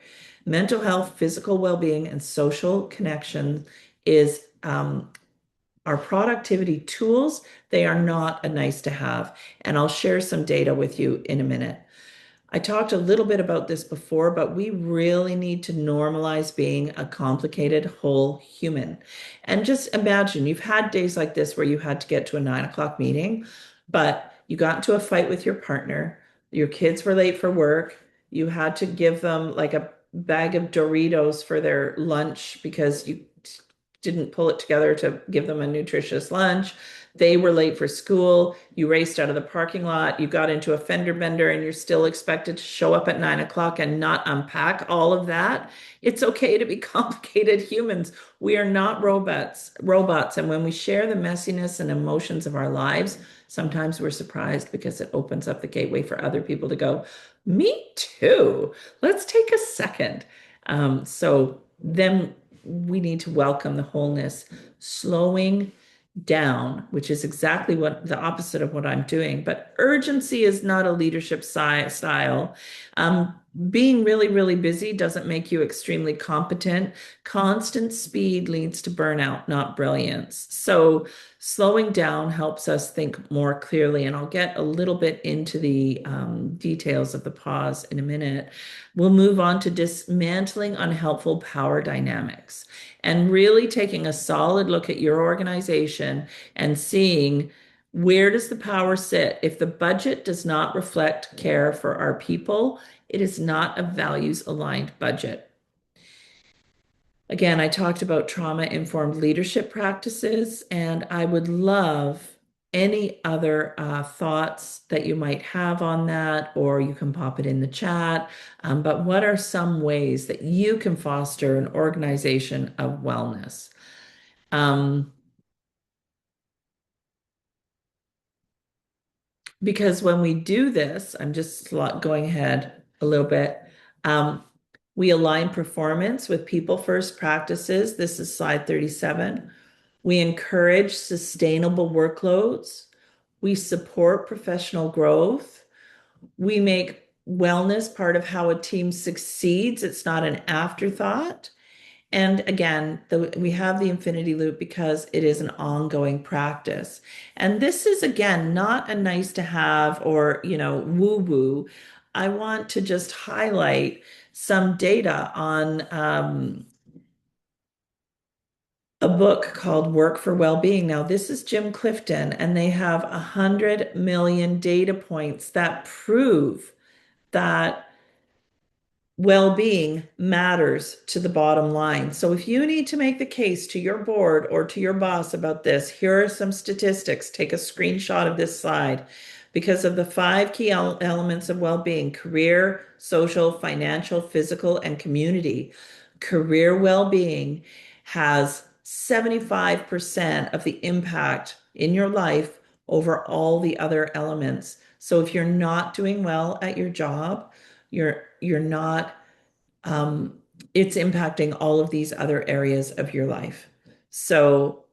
Mental health, physical well-being, and social connection is our productivity tools. They are not a nice to have. And I'll share some data with you in a minute. I talked a little bit about this before, but we really need to normalize being a complicated whole human. And just imagine you've had days like this where you had to get to a 9 o'clock meeting, but you got into a fight with your partner, your kids were late for work, you had to give them like a bag of Doritos for their lunch because you didn't pull it together to give them a nutritious lunch. They were late for school. You raced out of the parking lot. You got into a fender bender and you're still expected to show up at 9 o'clock and not unpack all of that. It's okay to be complicated humans. We are not robots. And when we share the messiness and emotions of our lives, sometimes we're surprised because it opens up the gateway for other people to go, me too. Let's take a second. So then we need to welcome the wholeness, slowing down, which is exactly what the opposite of what I'm doing. But urgency is not a leadership style. Being really, really busy doesn't make you extremely competent. Constant speed leads to burnout, not brilliance. So slowing down helps us think more clearly. And I'll get a little bit into the details of the pause in a minute. We'll move on to dismantling unhelpful power dynamics and really taking a solid look at your organization and seeing where does the power sit. If the budget does not reflect care for our people, it is not a values aligned budget. Again, I talked about trauma-informed leadership practices, and I would love any other thoughts that you might have on that, or you can pop it in the chat. But what are some ways that you can foster an organization of wellness? Because when we do this, I'm just going ahead a little bit. Um, we align performance with people first practices. This is slide 37. We encourage sustainable workloads. We support professional growth. We make wellness part of how a team succeeds. It's not an afterthought. And again, we have the infinity loop because it is an ongoing practice. And this is, again, not a nice to have or, woo woo. I want to just highlight some data on a book called Work for Wellbeing. Now, this is Jim Clifton, and they have 100 million data points that prove that well-being matters to the bottom line. So if you need to make the case to your board or to your boss about this, here are some statistics. Take a screenshot of this slide. Because of the 5 key elements of well-being: career, social, financial, physical, and community. Career well-being has 75% of the impact in your life over all the other elements. So if you're not doing well at your job, you're not it's impacting all of these other areas of your life. So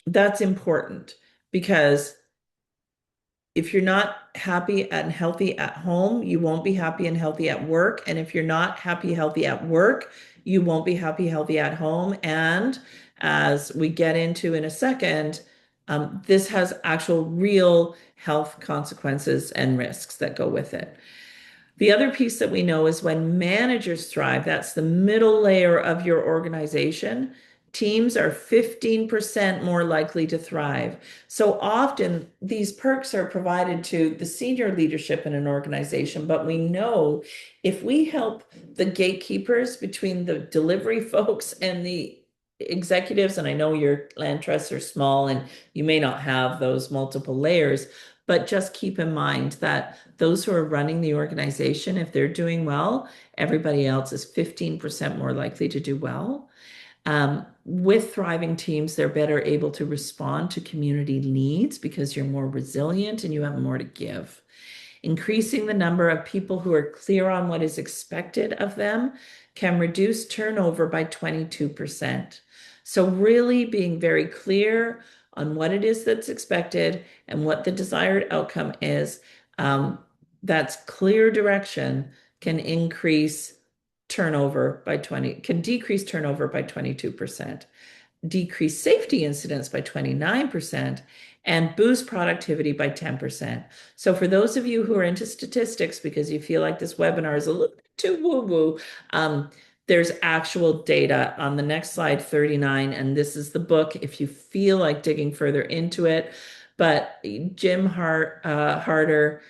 that's important because if you're not happy and healthy at home, you won't be happy and healthy at work. And if you're not happy, healthy at work, you won't be happy, healthy at home. And as we get into in a second, this has actual real health consequences and risks that go with it. The other piece that we know is when managers thrive, that's the middle layer of your organization, teams are 15% more likely to thrive. So often these perks are provided to the senior leadership in an organization, but we know if we help the gatekeepers between the delivery folks and the executives, and I know your land trusts are small and you may not have those multiple layers, but just keep in mind that those who are running the organization, if they're doing well, everybody else is 15% more likely to do well. With thriving teams, they're better able to respond to community needs because you're more resilient and you have more to give. Increasing the number of people who are clear on what is expected of them can reduce turnover by 22%. So, really being very clear on what it is that's expected and what the desired outcome is, um, that's clear direction can increase turnover by 20, can decrease turnover by 22%, decrease safety incidents by 29%, and boost productivity by 10%. So for those of you who are into statistics, because you feel like this webinar is a little bit too woo-woo, there's actual data on the next slide, 39, and this is the book if you feel like digging further into it. But Harder,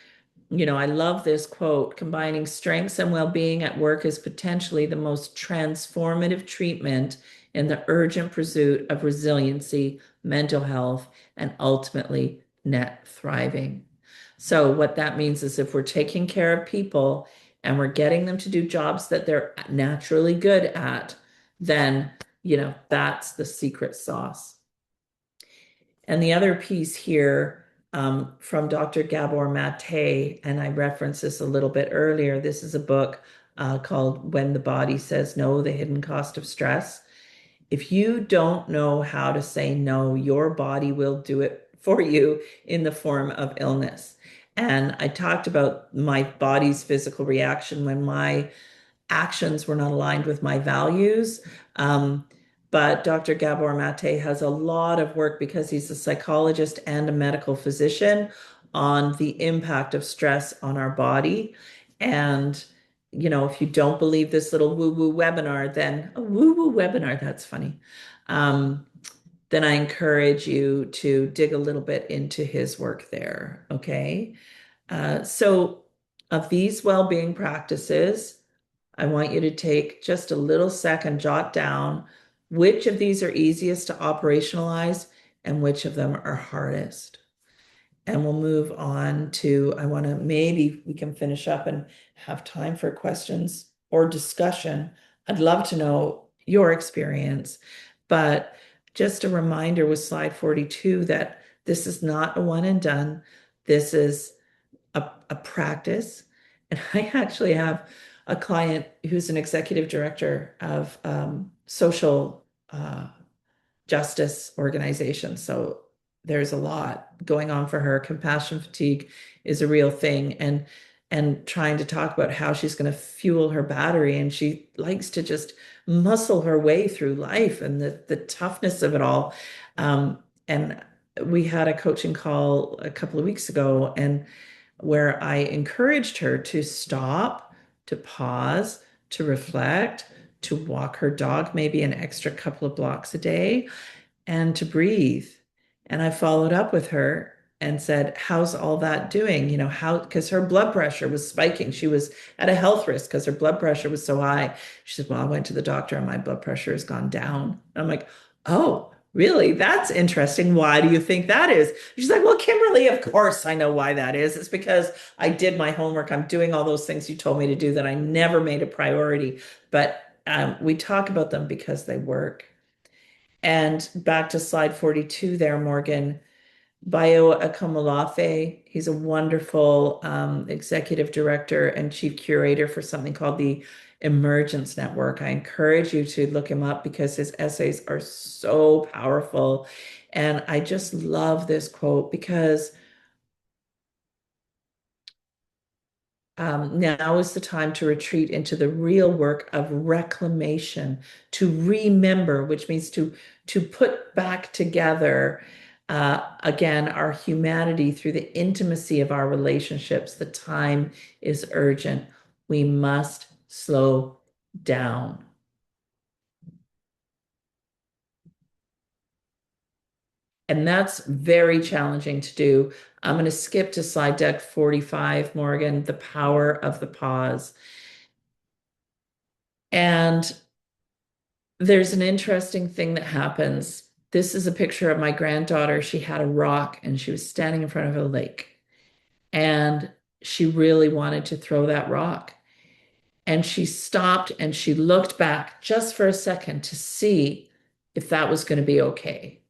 I love this quote: combining strengths and well-being at work is potentially the most transformative treatment in the urgent pursuit of resiliency, mental health, and ultimately net thriving. So, what that means is if we're taking care of people and we're getting them to do jobs that they're naturally good at, then, that's the secret sauce. And the other piece here from Dr. Gabor Mate, and I referenced this a little bit earlier. This is a book called When the Body Says No, The Hidden Cost of Stress. If you don't know how to say no, your body will do it for you in the form of illness. And I talked about my body's physical reaction when my actions were not aligned with my values. But Dr. Gabor Mate has a lot of work because he's a psychologist and a medical physician on the impact of stress on our body. And, if you don't believe this little woo-woo webinar, then a woo-woo webinar, that's funny. Then I encourage you to dig a little bit into his work there. Okay. So of these well-being practices, I want you to take just a little second, jot down which of these are easiest to operationalize and which of them are hardest. And we'll move on to, maybe we can finish up and have time for questions or discussion. I'd love to know your experience, but just a reminder with slide 42 that this is not a one and done. This is a practice. And I actually have a client who's an executive director of social justice organization. So there's a lot going on for her. Compassion fatigue is a real thing, and trying to talk about how she's going to fuel her battery. And she likes to just muscle her way through life and the toughness of it all. And we had a coaching call a couple of weeks ago, and where I encouraged her to stop, to pause, to reflect, to walk her dog maybe an extra couple of blocks a day, and to breathe. And I followed up with her and said, how's all that doing? Because her blood pressure was spiking. She was at a health risk because her blood pressure was so high. She said, well, I went to the doctor and my blood pressure has gone down. And I'm like, oh, really? That's interesting. Why do you think that is? She's like, well, Kimberly, of course I know why that is. It's because I did my homework. I'm doing all those things you told me to do that I never made a priority. But we talk about them because they work. And back to slide 42 there, Morgan. Bayo Akomolafe, he's a wonderful executive director and chief curator for something called the Emergence Network. I encourage you to look him up because his essays are so powerful. And I just love this quote because now is the time to retreat into the real work of reclamation, to remember, which means to put back together again our humanity through the intimacy of our relationships. The time is urgent. We must slow down. And that's very challenging to do. I'm going to skip to slide deck 45, Morgan, the power of the pause. And there's an interesting thing that happens. This is a picture of my granddaughter. She had a rock and she was standing in front of a lake. And she really wanted to throw that rock. And she stopped and she looked back just for a second to see if that was going to be okay.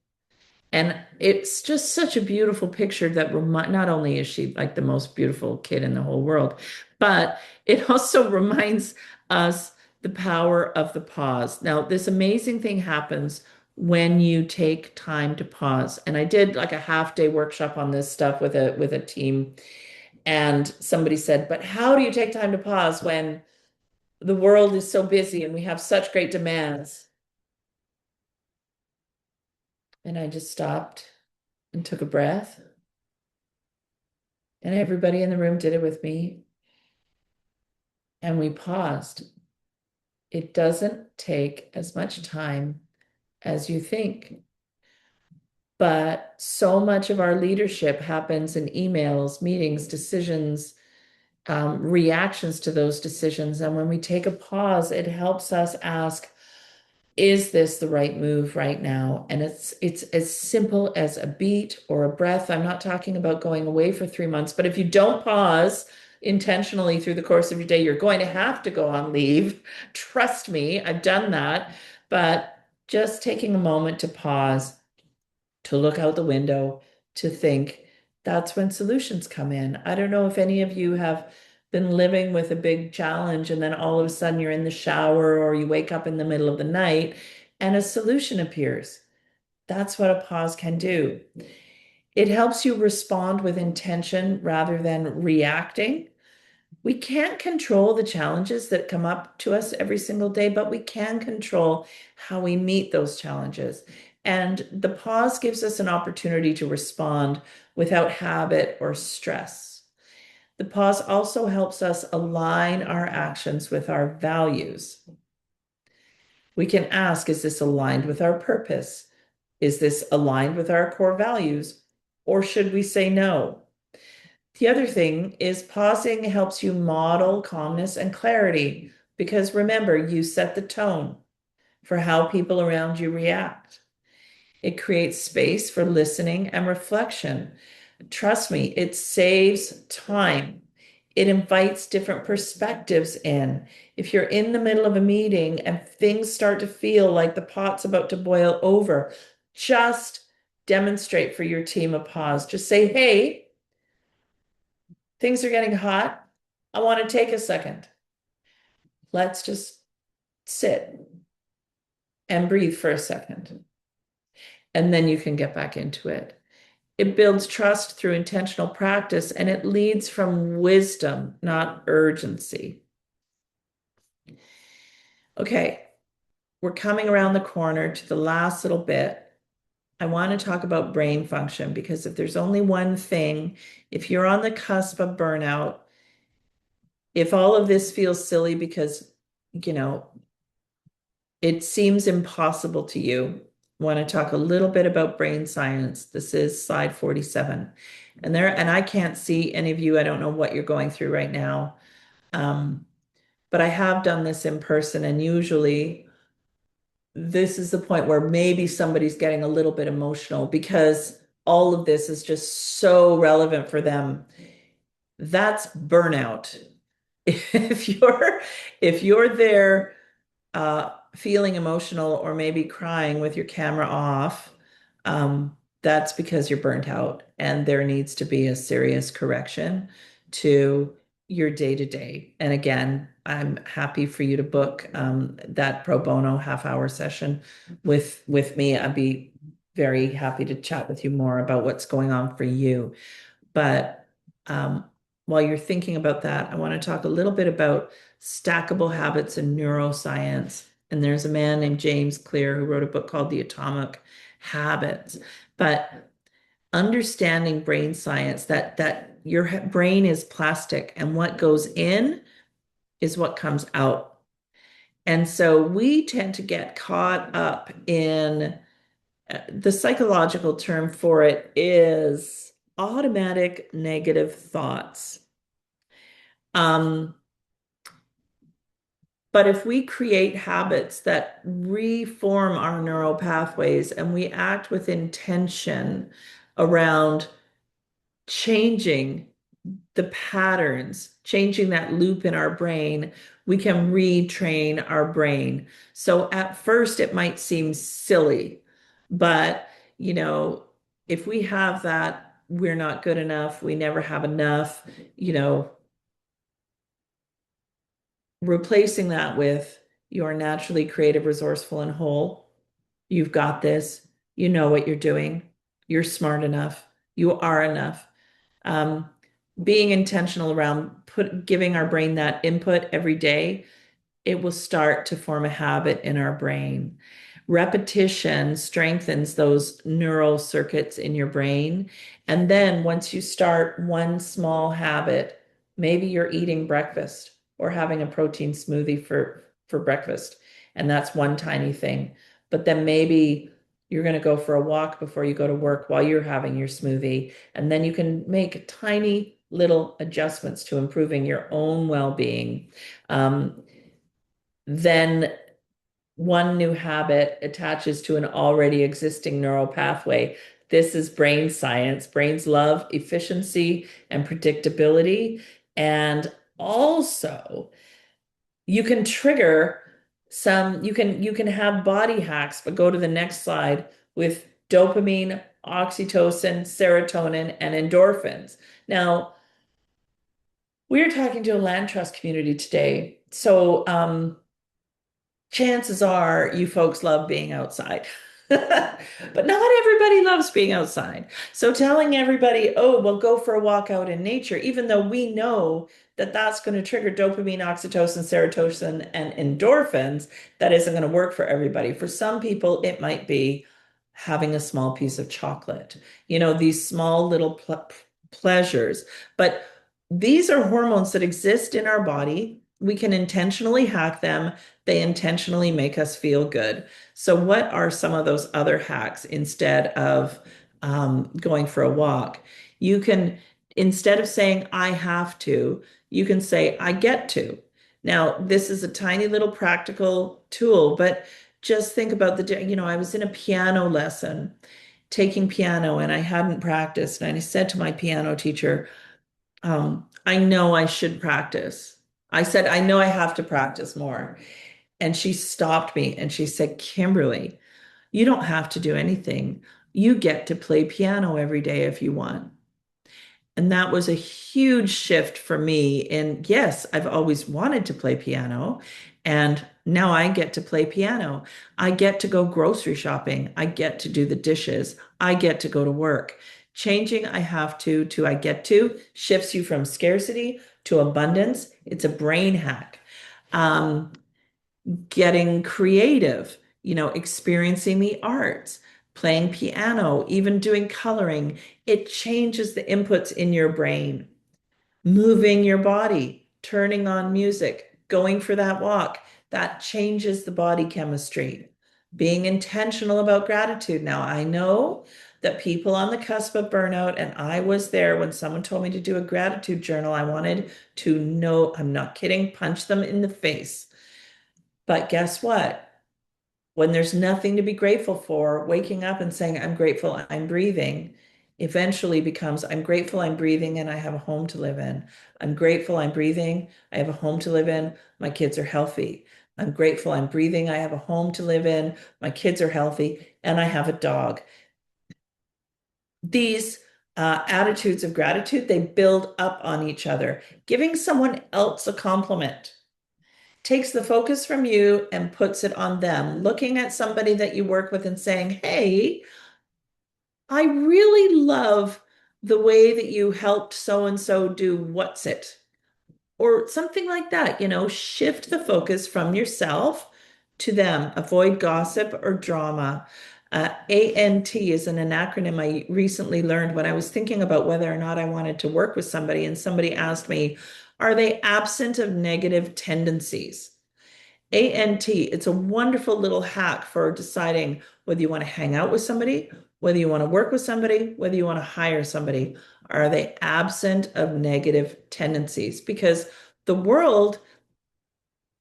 And it's just such a beautiful picture that not only is she like the most beautiful kid in the whole world, but it also reminds us the power of the pause. Now, this amazing thing happens when you take time to pause. And I did like a half day workshop on this stuff with a team. And somebody said, "But how do you take time to pause when the world is so busy and we have such great demands?" And I just stopped and took a breath. And everybody in the room did it with me. And we paused. It doesn't take as much time as you think. But so much of our leadership happens in emails, meetings, decisions, reactions to those decisions. And when we take a pause, it helps us ask, is this the right move right now? And it's as simple as a beat or a breath. I'm not talking about going away for 3 months, but if you don't pause intentionally through the course of your day, you're going to have to go on leave. Trust me, I've done that. But just taking a moment to pause, to look out the window, to think, that's when solutions come in. I don't know if any of you have been living with a big challenge and then all of a sudden you're in the shower or you wake up in the middle of the night and a solution appears. That's what a pause can do. It helps you respond with intention rather than reacting. We can't control the challenges that come up to us every single day, but we can control how we meet those challenges. And the pause gives us an opportunity to respond without habit or stress. The pause also helps us align our actions with our values. We can ask, is this aligned with our purpose? Is this aligned with our core values? Or should we say no? The other thing is pausing helps you model calmness and clarity because remember, you set the tone for how people around you react. It creates space for listening and reflection. Trust me, it saves time. It invites different perspectives in. If you're in the middle of a meeting and things start to feel like the pot's about to boil over, just demonstrate for your team a pause. Just say, hey, things are getting hot. I want to take a second. Let's just sit and breathe for a second. And then you can get back into it. It builds trust through intentional practice and it leads from wisdom, not urgency. Okay, we're coming around the corner to the last little bit. I want to talk about brain function because if there's only one thing, if you're on the cusp of burnout, if all of this feels silly because, you know, it seems impossible to you, I want to talk a little bit about brain science. This is slide 47. And I can't see any of you. I don't know what you're going through right now. But I have done this in person, and usually this is the point where maybe somebody's getting a little bit emotional because all of this is just so relevant for them. That's burnout. If you're there feeling emotional or maybe crying with your camera off, that's because you're burnt out and there needs to be a serious correction to your day to day. And again, I'm happy for you to book that pro bono half-hour session with me. I'd be very happy to chat with you more about what's going on for you. But while you're thinking about that, I want to talk a little bit about stackable habits and neuroscience. And there's a man named James Clear who wrote a book called The Atomic Habits. But understanding brain science, that your brain is plastic and what goes in is what comes out. And so we tend to get caught up in the psychological term for it is automatic negative thoughts. But if we create habits that reform our neural pathways and we act with intention around changing the patterns, changing that loop in our brain, we can retrain our brain. So at first it might seem silly, but you know, if we have that, we're not good enough, we never have enough, you know, replacing that with you are naturally creative, resourceful, and whole. You've got this. You know what you're doing. You're smart enough. You are enough. Um, Being intentional around giving our brain that input every day, it will start to form a habit in our brain. Repetition strengthens those neural circuits in your brain. And then once you start one small habit, maybe you're eating breakfast or having a protein smoothie for breakfast, and that's one tiny thing. But then maybe you're going to go for a walk before you go to work while you're having your smoothie, and then you can make tiny little adjustments to improving your own well-being. Then one new habit attaches to an already existing neural pathway. This is brain science. Brains love efficiency and predictability. And also, you can trigger you can have body hacks, but go to the next slide with dopamine, oxytocin, serotonin, and endorphins. Now, we're talking to a land trust community today. So, chances are you folks love being outside. But not everybody loves being outside. So telling everybody, oh, well, go for a walk out in nature, even though we know that that's going to trigger dopamine, oxytocin, serotonin, and endorphins, that isn't going to work for everybody. For some people, it might be having a small piece of chocolate, these small little pleasures. But these are hormones that exist in our body. We can intentionally hack them. They intentionally make us feel good. So, what are some of those other hacks instead of going for a walk? You can, instead of saying, I have to, you can say, I get to. Now, this is a tiny little practical tool, but just think about I was in a piano lesson, taking piano, and I hadn't practiced. And I said to my piano teacher, I know I should practice. I said, I know I have to practice more. And she stopped me and she said, Kimberly, you don't have to do anything. You get to play piano every day if you want. And that was a huge shift for me. And yes, I've always wanted to play piano. And now I get to play piano. I get to go grocery shopping. I get to do the dishes. I get to go to work. Changing I have to I get to shifts you from scarcity to abundance. It's a brain hack. Um, Getting creative, experiencing the arts, playing piano, even doing coloring. It changes the inputs in your brain. Moving your body, turning on music, going for that walk, that changes the body chemistry. Being intentional about gratitude. Now, I know that people on the cusp of burnout, and I was there when someone told me to do a gratitude journal. I wanted to know, I'm not kidding, punch them in the face. But guess what? When there's nothing to be grateful for, waking up and saying, I'm grateful, I'm breathing, eventually becomes, I'm grateful, I'm breathing, and I have a home to live in. I'm grateful, I'm breathing, I have a home to live in, my kids are healthy. I'm grateful, I'm breathing, I have a home to live in, my kids are healthy, and I have a dog. These attitudes of gratitude, they build up on each other. Giving someone else a compliment takes the focus from you and puts it on them. Looking at somebody that you work with and saying, hey, I really love the way that you helped so and so do what's it, or something like that. Shift the focus from yourself to them. Avoid gossip or drama. ANT is an acronym I recently learned when I was thinking about whether or not I wanted to work with somebody, and somebody asked me, are they absent of negative tendencies? ANT, it's a wonderful little hack for deciding whether you want to hang out with somebody, whether you want to work with somebody, whether you want to hire somebody. Are they absent of negative tendencies? Because the world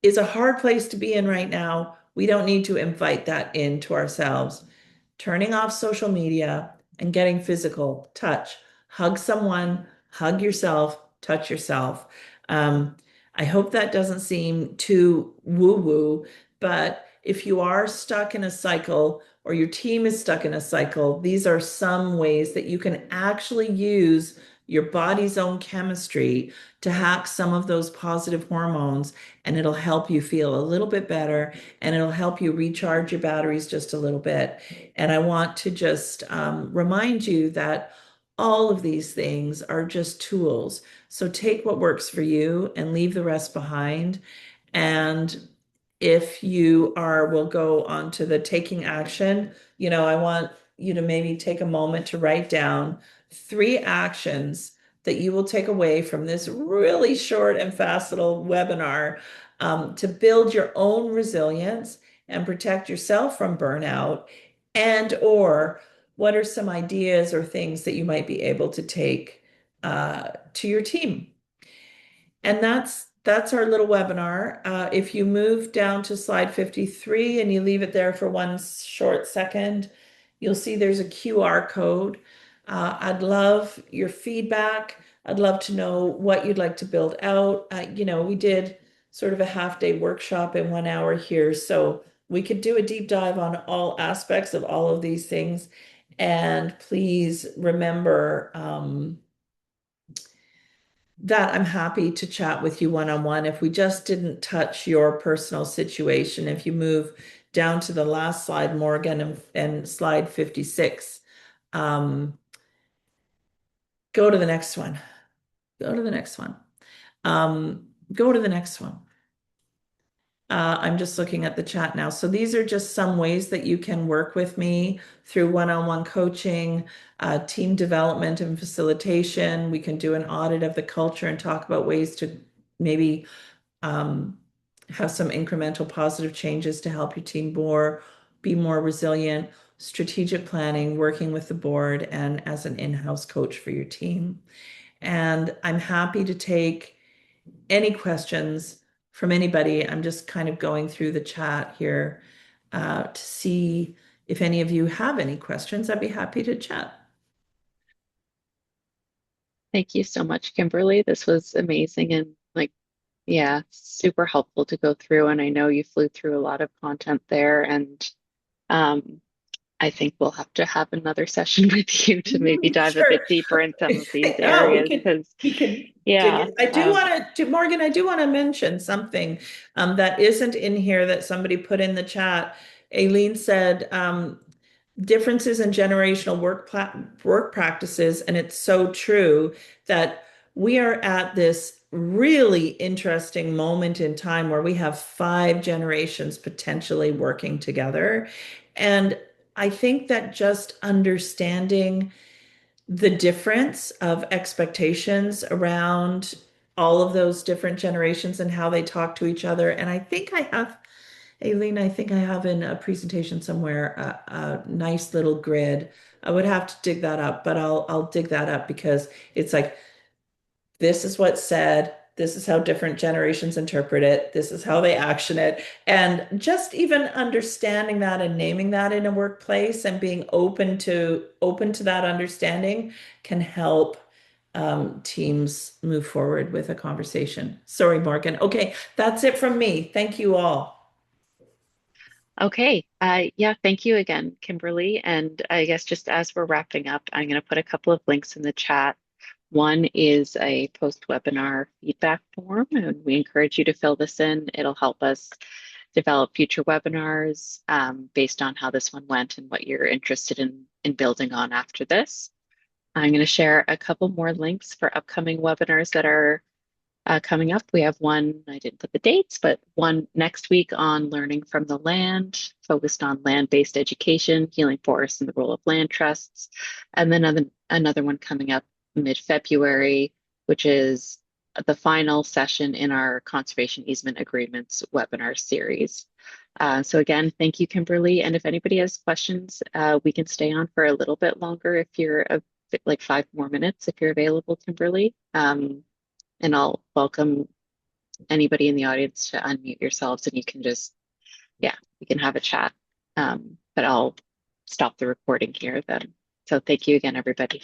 is a hard place to be in right now. We don't need to invite that into ourselves. Turning off social media and getting physical touch. Hug someone, hug yourself, touch yourself. Um, I hope that doesn't seem too woo-woo, but if you are stuck in a cycle or your team is stuck in a cycle, these are some ways that you can actually use your body's own chemistry to hack some of those positive hormones, and it'll help you feel a little bit better, and it'll help you recharge your batteries just a little bit. And I want to just remind you that all of these things are just tools. So take what works for you and leave the rest behind. And if you will go on to the taking action, I want you to maybe take a moment to write down 3 actions that you will take away from this really short and fast little webinar, to build your own resilience and protect yourself from burnout. And or what are some ideas or things that you might be able to take to your team? And that's our little webinar. If you move down to slide 53 and you leave it there for one short second, you'll see there's a QR code. I'd love your feedback. I'd love to know what you'd like to build out. We did sort of a half-day workshop in 1 hour here, so we could do a deep dive on all aspects of all of these things. And please remember, that I'm happy to chat with you one-on-one. If we just didn't touch your personal situation, if you move down to the last slide, Morgan, and slide 56, go to the next one. Go to the next one. Go to the next one. I'm just looking at the chat now. So these are just some ways that you can work with me through one-on-one coaching, team development and facilitation. We can do an audit of the culture and talk about ways to maybe have some incremental positive changes to help your team be more resilient, strategic planning, working with the board, and as an in-house coach for your team. And I'm happy to take any questions from anybody. I'm just kind of going through the chat here to see if any of you have any questions. I'd be happy to chat. Thank you so much, Kimberly. This was amazing and yeah, super helpful to go through. And I know you flew through a lot of content there. And um, I think we'll have to have another session with you to maybe dive a Sure. bit deeper in some of these Oh, areas because, we could dig yeah, it. I do want to, Morgan, I do want to mention something that isn't in here that somebody put in the chat. Aileen said differences in generational work practices, and it's so true that we are at this really interesting moment in time where we have 5 generations potentially working together. And I think that just understanding the difference of expectations around all of those different generations and how they talk to each other. And I think I have, Aileen, I think I have in a presentation somewhere a nice little grid. I would have to dig that up, but I'll dig that up because it's like this is what's said. This is how different generations interpret it. This is how they action it. And just even understanding that and naming that in a workplace and being open to that understanding can help teams move forward with a conversation. Sorry, Morgan. Okay, that's it from me. Thank you all. okay. Yeah, thank you again, Kimberly. And I guess just as we're wrapping up, I'm going to put a couple of links in the chat. One is a post-webinar feedback form, and we encourage you to fill this in. It'll help us develop future webinars based on how this one went and what you're interested in building on after this. I'm going to share a couple more links for upcoming webinars that are coming up. We have one, I didn't put the dates, but one next week on learning from the land, focused on land-based education, healing forests and the role of land trusts. And then another one coming up mid-February, which is the final session in our conservation easement agreements webinar series. So again, thank you, Kimberly. And if anybody has questions, we can stay on for a little bit longer if you're like 5 more minutes, if you're available, Kimberly. And I'll welcome anybody in the audience to unmute yourselves and you can just, yeah, we can have a chat. But I'll stop the recording here then. So thank you again, everybody.